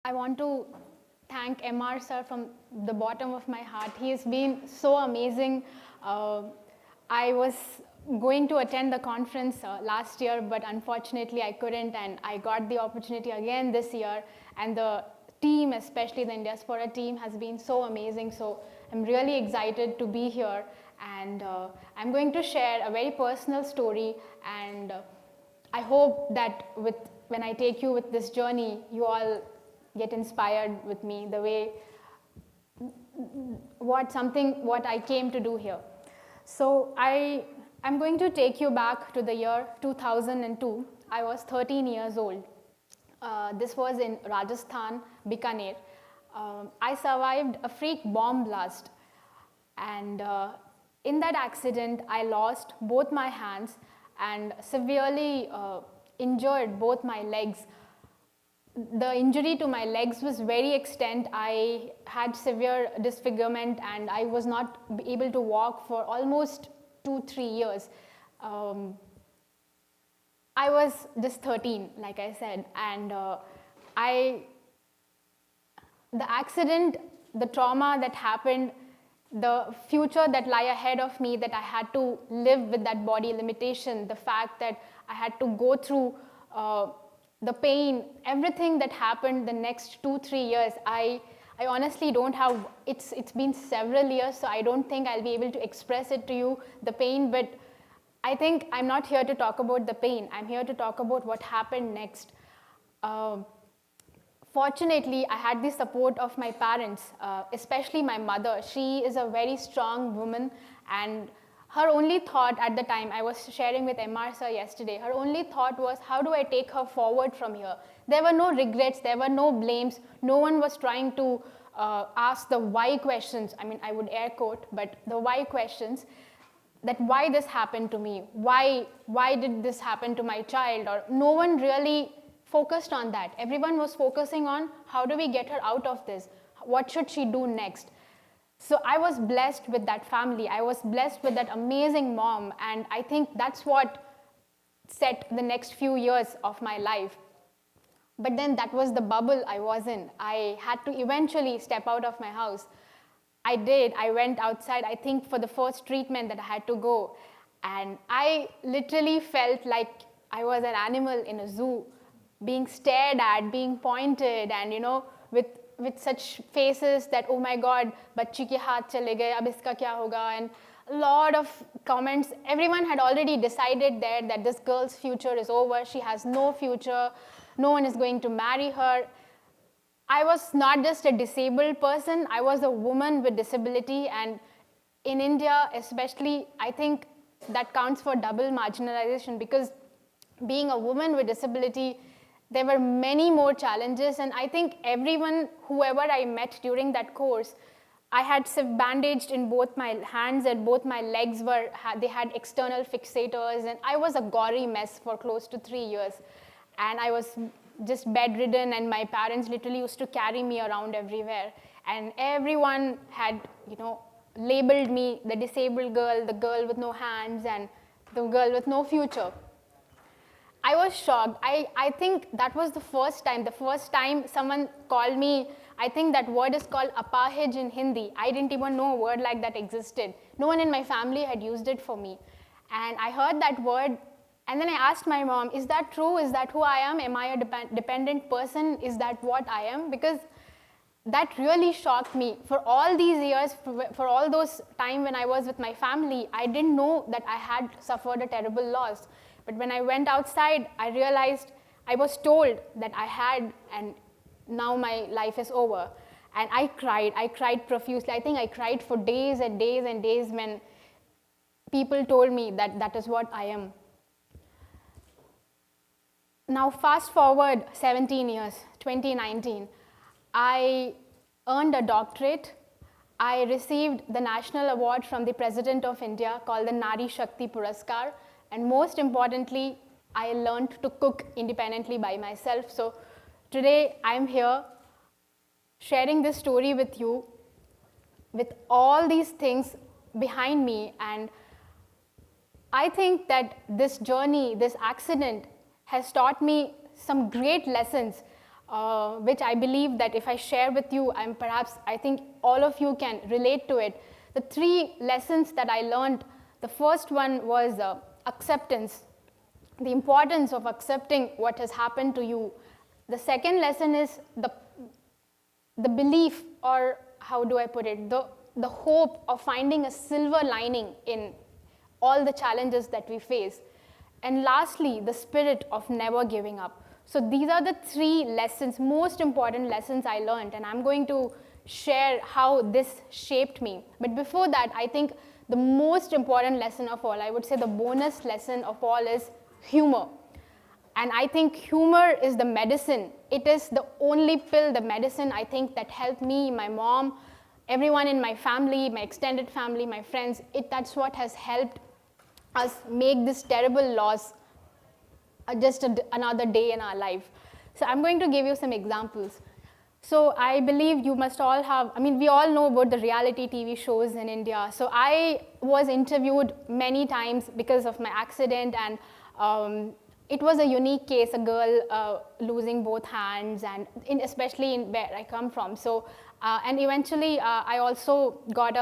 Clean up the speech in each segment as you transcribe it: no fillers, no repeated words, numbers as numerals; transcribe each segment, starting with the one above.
I want to thank MR sir from the bottom of my heart. He has been so amazing. I was going to attend the conference last year, but unfortunately I couldn't, and I got the opportunity again this year. And the team, especially the Indiaspora team, has been so amazing. So I'm really excited to be here, and I'm going to share a very personal story, and I hope that when I take you with this journey, you all get inspired with me the way what I came to do here. So I'm going to take you back to the year 2002. I was 13 years old. This was in Rajasthan, Bikaner. I survived a freak bomb blast, and in that accident, I lost both my hands and severely injured both my legs. The injury to my legs was very extent. I had severe disfigurement, and I was not able to walk for almost 2-3 years. I was just 13, like I said, and the accident, the trauma that happened, the future that lie ahead of me, that I had to live with that body limitation, the fact that I had to go through the pain, everything that happened the next 2-3 years, I honestly don't have, it's been several years, so I don't think I'll be able to express it to you, the pain, but I think I'm not here to talk about the pain. I'm here to talk about what happened next. Fortunately, I had the support of my parents, especially my mother. She is a very strong woman, and her only thought at the time, I was sharing with MR sir yesterday, her only thought was, how do I take her forward from here? There were no regrets, there were no blames, no one was trying to ask the why questions. I mean, I would air quote, but the why questions, that why this happened to me, why did this happen to my child, or no one really focused on that. Everyone was focusing on, how do we get her out of this? What should she do next? So I was blessed with that family. I was blessed with that amazing mom, and I think that's what set the next few years of my life. But then that was the bubble I was in. I had to eventually step out of my house. I did. I went outside, I think, for the first treatment that I had to go. And I literally felt like I was an animal in a zoo, being stared at, being pointed, and with such faces that, oh my God, bachchi ke haath chale gaye, ab iska kya hoga, and a lot of comments. Everyone had already decided there that this girl's future is over, she has no future, no one is going to marry her. I was not just a disabled person, I was a woman with disability, and in India especially, I think that counts for double marginalization, because being a woman with disability, there were many more challenges, and I think everyone, whoever I met during that course, I had bandaged in both my hands, and both my legs they had external fixators, and I was a gory mess for close to 3 years. And I was just bedridden, and my parents literally used to carry me around everywhere. And everyone had, labeled me the disabled girl, the girl with no hands, and the girl with no future. I was shocked. I think that was the first time someone called me, I think that word is called apahej in Hindi. I didn't even know a word like that existed. No one in my family had used it for me. And I heard that word, and then I asked my mom, is that true? Is that who I am? Am I a dependent person? Is that what I am? Because that really shocked me. For all these years, for all those time when I was with my family, I didn't know that I had suffered a terrible loss. But when I went outside, I realized, I was told that I had, and now my life is over. And I cried profusely. I think I cried for days and days and days when people told me that that is what I am. Now fast forward 17 years, 2019, I earned a doctorate. I received the national award from the President of India called the Nari Shakti Puraskar. And most importantly, I learned to cook independently by myself. So today I'm here sharing this story with you, with all these things behind me. And I think that this journey, this accident, has taught me some great lessons. which I believe that if I share with you, I think all of you can relate to it. The 3 lessons that I learned, the first one was acceptance, the importance of accepting what has happened to you. The second lesson is the belief, or how do I put it, the hope of finding a silver lining in all the challenges that we face. And lastly, the spirit of never giving up. So these are the 3 lessons, most important lessons I learned, and I'm going to share how this shaped me. But before that, I think the most important lesson of all, I would say the bonus lesson of all, is humor. And I think humor is the medicine. It is the only pill, the medicine, I think, that helped me, my mom, everyone in my family, my extended family, my friends. That's what has helped us make this terrible loss just another day in our life. So I'm going to give you some examples. So I believe you must all have, we all know about the reality TV shows in India. So I was interviewed many times because of my accident, and it was a unique case, a girl losing both hands, and especially in where I come from. So, and eventually I also got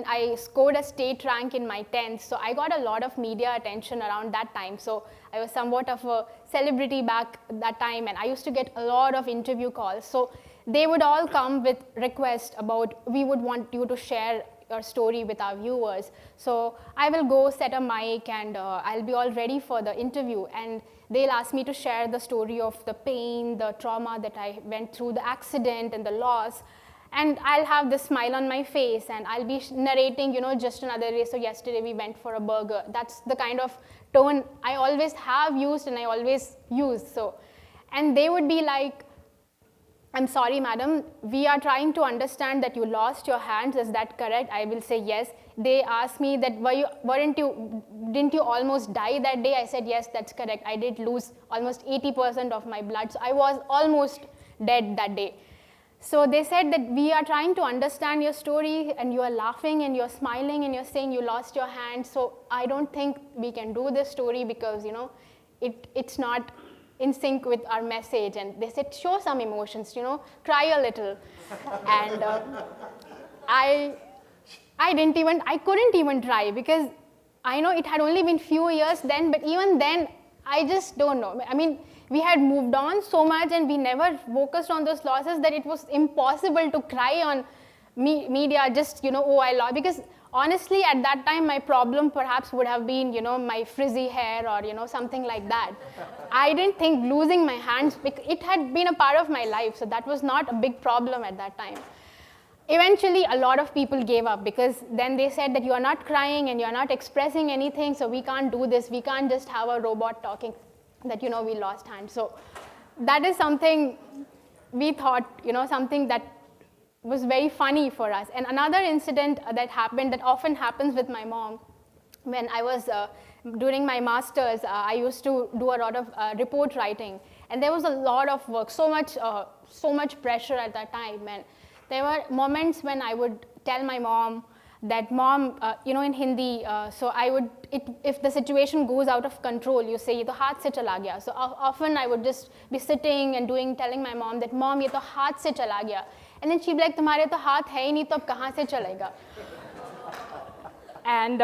I scored a state rank in my 10th, so I got a lot of media attention around that time. So I was somewhat of a celebrity back that time, and I used to get a lot of interview calls. So they would all come with requests about, we would want you to share your story with our viewers. So I will go set a mic, and I'll be all ready for the interview, and they'll ask me to share the story of the pain, the trauma that I went through, the accident and the loss. And I'll have this smile on my face, and I'll be narrating, just another day. So yesterday we went for a burger. That's the kind of tone I always have used and I always use. So, and they would be like, I'm sorry, madam, we are trying to understand that you lost your hands. Is that correct? I will say yes. They asked me that, didn't you almost die that day? I said, yes, that's correct. I did lose almost 80% of my blood. So I was almost dead that day. So they said that we are trying to understand your story, and you are laughing and you're smiling and you're saying you lost your hand. So I don't think we can do this story because, it's not in sync with our message. And they said, show some emotions, cry a little. And I couldn't even try, because I know it had only been few years then, but even then, I just don't know. We had moved on so much, and we never focused on those losses, that it was impossible to cry on media, just, oh, I lost. Because honestly, at that time, my problem perhaps would have been, my frizzy hair, or, something like that. I didn't think losing my hands, it had been a part of my life, so that was not a big problem at that time. Eventually, a lot of people gave up, because then they said that you are not crying and you are not expressing anything, so we can't do this. We can't just have a robot talking that, we lost hands. So that is something we thought, something that was very funny for us. And another incident that happened, that often happens with my mom, when I was during my master's, I used to do a lot of report writing, and there was a lot of work, so much pressure at that time. And there were moments when I would tell my mom that, mom, in Hindi, so I would, if the situation goes out of control, you say, ye to haath se chala gaya. So often I would just be sitting and telling my mom that, mom, ye to haath se chala gaya. And then she'd be like, tumhare to haath hai hi nahi, to ab kahan se chalega? And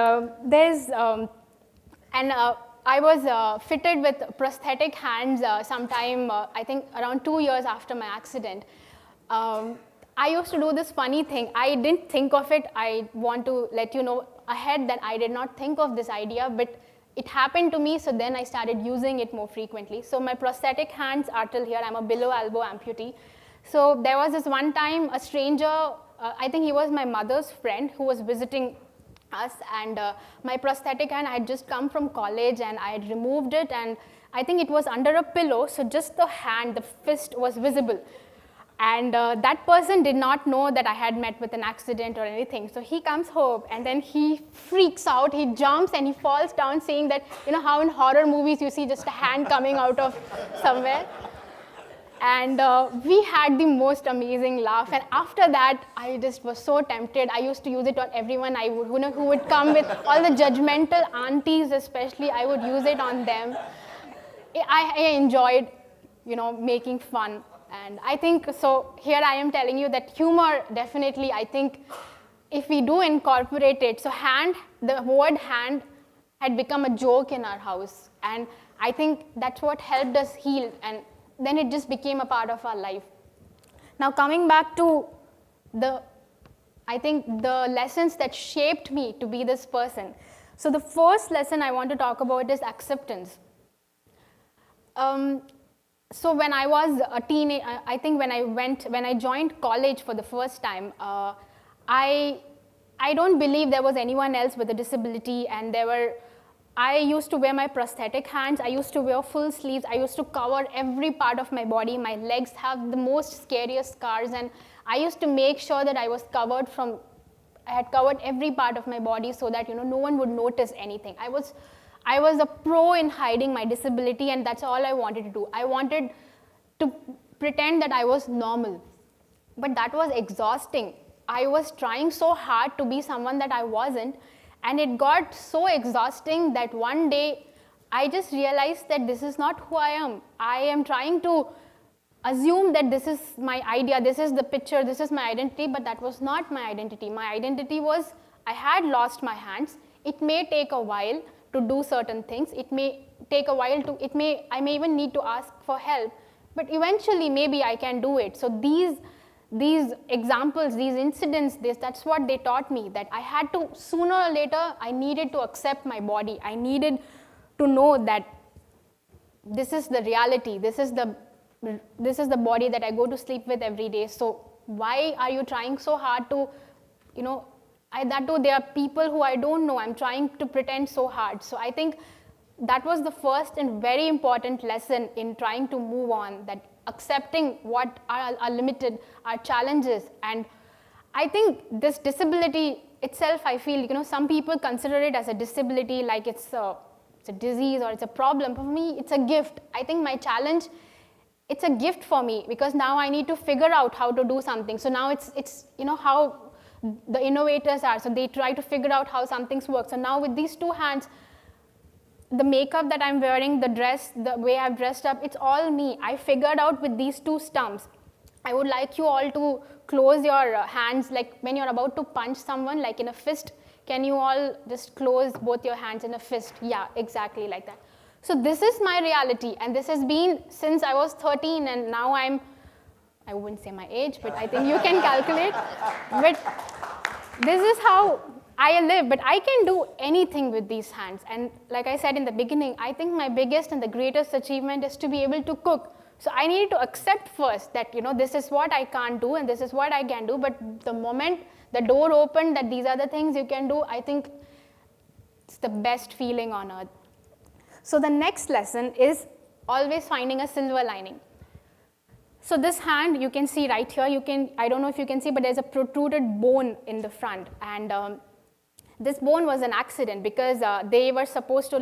I was fitted with prosthetic hands sometime, I think around 2 years after my accident. I used to do this funny thing. I didn't think of it. I want to let you know ahead that I did not think of this idea, but it happened to me, so then I started using it more frequently. So my prosthetic hands are till here. I'm a below elbow amputee. So there was this one time, a stranger, I think he was my mother's friend, who was visiting us, and my prosthetic hand, I had just come from college, and I had removed it, and I think it was under a pillow, so just the hand, the fist was visible. And that person did not know that I had met with an accident or anything. So he comes home, and then he freaks out, he jumps, and he falls down, saying that, how in horror movies you see just a hand coming out of somewhere. And we had the most amazing laugh. And after that, I just was so tempted. I used to use it on everyone who would come with all the judgmental aunties especially. I would use it on them. I enjoyed making fun. And I think, so here I am telling you that humor, definitely, I think if we do incorporate it, so the word hand had become a joke in our house. And I think that's what helped us heal. And then it just became a part of our life. Now coming back to I think the lessons that shaped me to be this person. So the first lesson I want to talk about is acceptance. So when I was a teenager, I think when I joined college for the first time, I don't believe there was anyone else with a disability, and I used to wear my prosthetic hands, I used to wear full sleeves, I used to cover every part of my body. My legs have the most scariest scars, and I used to make sure that I had covered every part of my body so that no one would notice anything. I was a pro in hiding my disability, and that's all I wanted to do. I wanted to pretend that I was normal, but that was exhausting. I was trying so hard to be someone that I wasn't, and it got so exhausting that one day I just realized that this is not who I am. I am trying to assume that this is my idea, this is the picture, this is my identity, but that was not my identity. My identity was I had lost my hands. It may take a while to do certain things. It may take a while I may even need to ask for help, but eventually maybe I can do it. So these examples, these incidents, that's what they taught me, that I had to, sooner or later, I needed to accept my body. I needed to know that this is the reality. This is the body that I go to sleep with every day. So why are you trying so hard to, that too, there are people who I don't know. I'm trying to pretend so hard. So I think that was the first and very important lesson in trying to move on, that accepting what are limited, our challenges. And I think this disability itself, I feel, some people consider it as a disability, like it's a disease or it's a problem. For me, it's a gift. I think my challenge, it's a gift for me, because now I need to figure out how to do something. So now it's how the innovators are. So they try to figure out how some things work. So now with these two hands, the makeup that I'm wearing, the dress, the way I've dressed up, it's all me. I figured out with these two stumps. I would like you all to close your hands, like when you're about to punch someone, like in a fist. Can you all just close both your hands in a fist? Yeah, exactly like that. So this is my reality, and this has been since I was 13, and now I wouldn't say my age, but I think you can calculate. But this is how I live, but I can do anything with these hands. And like I said in the beginning, I think my biggest and the greatest achievement is to be able to cook. So I needed to accept first that, this is what I can't do and this is what I can do. But the moment the door opened that these are the things you can do, I think it's the best feeling on earth. So the next lesson is always finding a silver lining. So this hand, you can see right here, I don't know if you can see, but there's a protruded bone in the front. And this bone was an accident, because they were supposed to,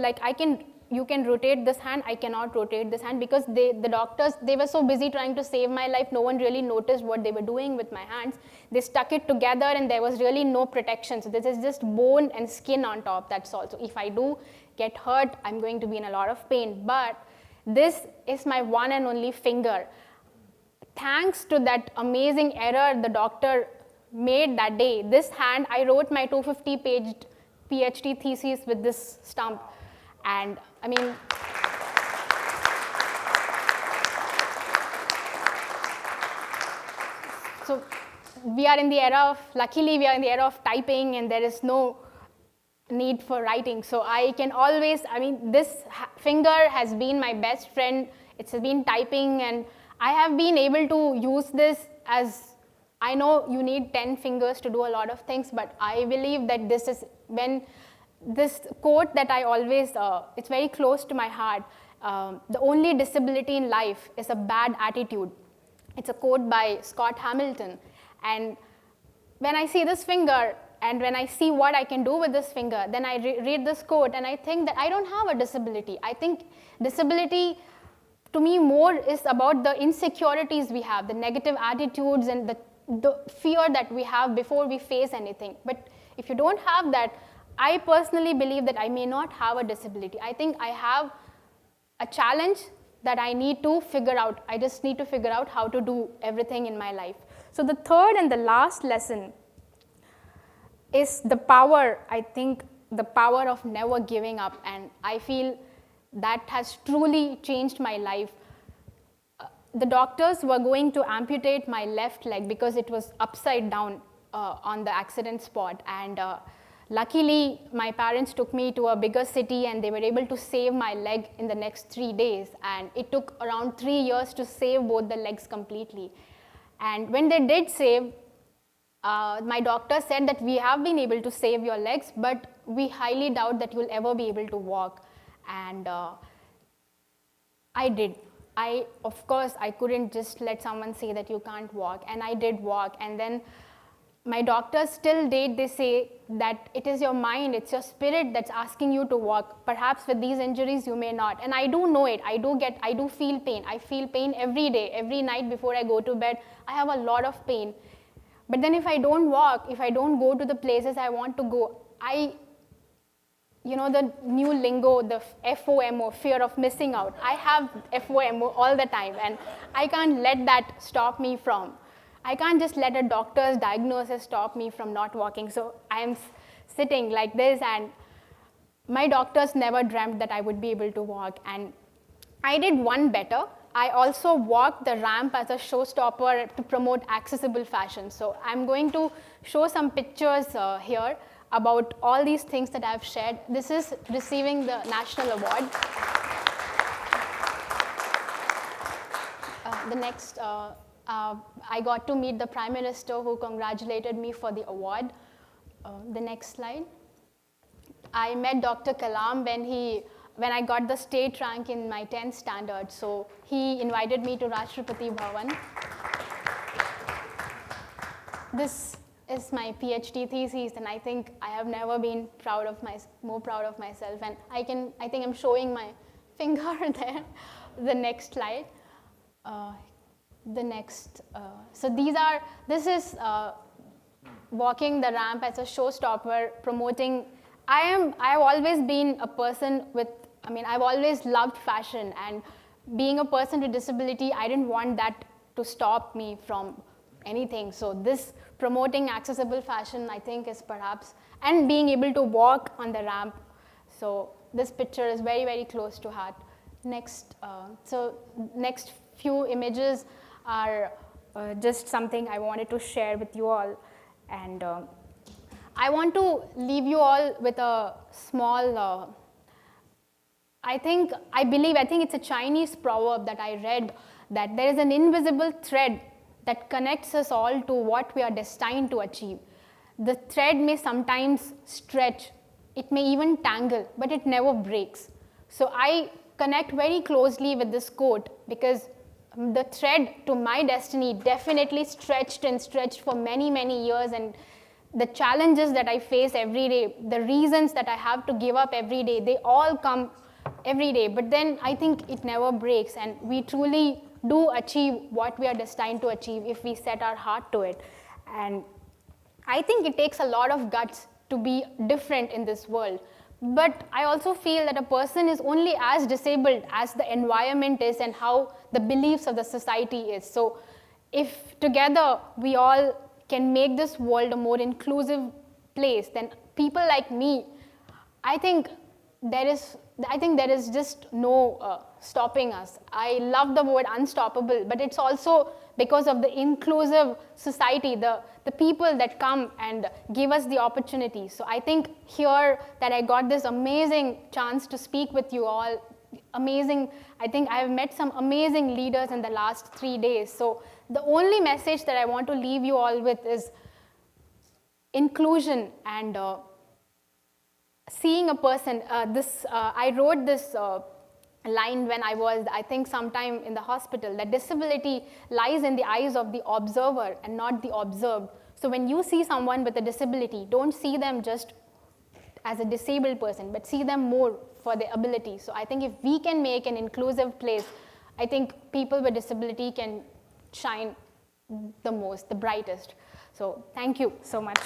you can rotate this hand, I cannot rotate this hand, because the doctors, they were so busy trying to save my life, no one really noticed what they were doing with my hands. They stuck it together and there was really no protection. So this is just bone and skin on top, that's all. So if I do get hurt, I'm going to be in a lot of pain. But this is my one and only finger. Thanks to that amazing error the doctor made that day, this hand, I wrote my 250-page PhD thesis with this stump. And I mean, so luckily we are in the era of typing, and there is no need for writing. So I can always, this finger has been my best friend. It's been typing, and I have been able to use this as, I know you need 10 fingers to do a lot of things, but I believe that this quote that I always, it's very close to my heart. The only disability in life is a bad attitude. It's a quote by Scott Hamilton. And when I see this finger, and when I see what I can do with this finger, then I read this quote, and I think that I don't have a disability. I think disability, to me, more is about the insecurities we have, the negative attitudes, and the fear that we have before we face anything. But if you don't have that, I personally believe that I may not have a disability. I think I have a challenge that I need to figure out. I just need to figure out how to do everything in my life. So the third and the last lesson is the power, I think, the power of never giving up. And I feel that has truly changed my life. The doctors were going to amputate my left leg because it was upside down on the accident spot. And luckily, my parents took me to a bigger city and they were able to save my leg in the next 3 days. And it took around 3 years to save both the legs completely. And when they did save, my doctor said that we have been able to save your legs, but we highly doubt that you'll ever be able to walk. And I did. Of course, I couldn't just let someone say that you can't walk, and I did walk. And then my doctors till date, they say that it is your mind, it's your spirit that's asking you to walk. Perhaps with these injuries, you may not. And I do know it. I do feel pain. I feel pain every day, every night before I go to bed. I have a lot of pain. But then if I don't walk, if I don't go to the places I want to go, the new lingo, the FOMO, fear of missing out. I have FOMO all the time, and I can't let that stop me from. I can't just let a doctor's diagnosis stop me from not walking. So I am sitting like this, and my doctors never dreamt that I would be able to walk. And I did one better. I also walked the ramp as a showstopper to promote accessible fashion. So I'm going to show some pictures here about all these things that I've shared. This is receiving the national award. The next, I got to meet the Prime Minister who congratulated me for the award. The next slide. I met Dr. Kalam when I got the state rank in my 10th standard. So he invited me to Rashtrapati Bhavan. This is my PhD thesis, and I think I have never been more proud of myself. And I think I'm showing my finger there. The next slide. This is walking the ramp as a showstopper, promoting. I've always been a person I've always loved fashion, and being a person with disability, I didn't want that to stop me from anything. So this promoting accessible fashion, I think, is perhaps, and being able to walk on the ramp. So this picture is very, very close to heart. Next few images are just something I wanted to share with you all. And I want to leave you all with a small, I think it's a Chinese proverb that I read, that there is an invisible thread that connects us all to what we are destined to achieve. The thread may sometimes stretch, it may even tangle, but it never breaks. So I connect very closely with this quote because the thread to my destiny definitely stretched for many, many years, and the challenges that I face every day, the reasons that I have to give up every day, they all come every day. But then I think it never breaks, and we truly do achieve what we are destined to achieve if we set our heart to it. And I think it takes a lot of guts to be different in this world. But I also feel that a person is only as disabled as the environment is and how the beliefs of the society is. So if together we all can make this world a more inclusive place, then people like me, I think there is just no stopping us. I love the word unstoppable, but it's also because of the inclusive society, the people that come and give us the opportunity. So I think here that I got this amazing chance to speak with you all, amazing. I think I have met some amazing leaders in the last 3 days. So the only message that I want to leave you all with is inclusion and seeing a person. I wrote this line when I was, I think, sometime in the hospital, that disability lies in the eyes of the observer and not the observed. So when you see someone with a disability, don't see them just as a disabled person, but see them more for their ability. So I think if we can make an inclusive place, I think people with disability can shine the most, the brightest. So thank you so much.